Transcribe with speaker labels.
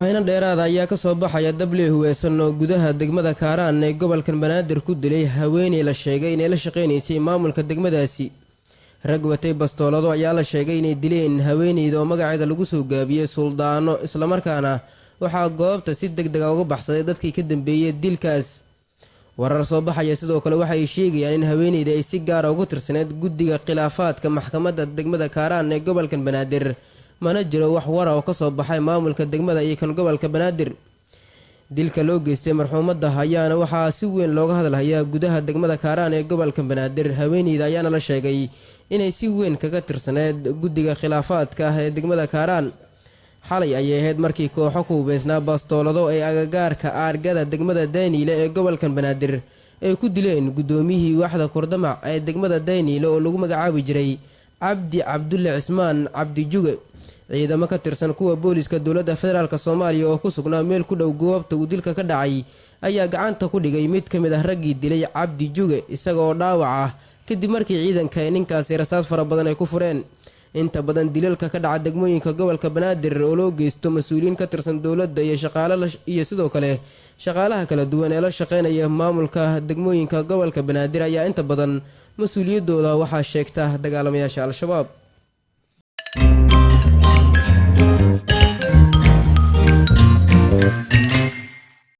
Speaker 1: ayna dheeraada ayaa ka soo baxaya dable huweysan oo gudaha degmada Kaaraan ee gobolka Banaadir ku dilay haweeney la sheegay inay la shaqeynaysay maamulka degmadaasi. rag watay bastoolado ayaa la sheegay inay dileen haweeneyda oo magaceeda lagu soo gaabiyay Suldaano, isla markaana waxaa goobta si degdeg ah uga baxsaday dadkii ka dambeeyay dilkaas. warar soo baxaya sidoo kale waxay sheegayaan in haweeneyda ay si gaar ah ugu tirsaneyd guddiga khilaafaadka maxkamadda degmada Kaaraan ee gobolka Banaadir, mana jiro wax war oo ka soo baxay maamulka degmada iyo kan gobolka Banaadir. dilka loo geystay marxuumadda ayaana waxaa si weyn looga hadlayaa gudaha degmada Kaaraan ee gobolka Banaadir. haweeneyda ayaana la sheegay inay si weyn kaga tirsaneyd guddiga khilaafaadka ee degmada Kaaraan. xalay ayay ahayd markii kooxo ku hubeysnaa bastoolado ay agagaarka aargada degmada Daaniile ee gobolka Banaadir ay ku dileen gudoomiyihii waaxda Kordamac ee degmada Daaniile oo lagu magacaabi jiray Cabdi Cabdulle Cismaan Cabdi Juge. ciidamo ka tirsan kuwa booliska dowladda federaalka Soomaaliya oo ku sugnaa meel ku dhow goobta uu dilka ka dhacay ayaa gacanta ku dhigay mid ka mid ah raggii dilay Cabdi Juge isaga oo dhaawac ah kadib markii ciidanka ay ninkaasi rasaas fara badan ay ku fureen. inta badan dilalka ka dhaca degmooyinka gobolka Banaadir oo loo geysto mas'uuliyiin ka tirsan dowladda iyo sidoo kale shaqaalaha kala duwan ee la shaqeynaya maamulka degmooyinka gobolka Banaadir ayaa inta badan mas'uuliyadooda waxaa sheegta dagaalamayaasha Al-Shabaab.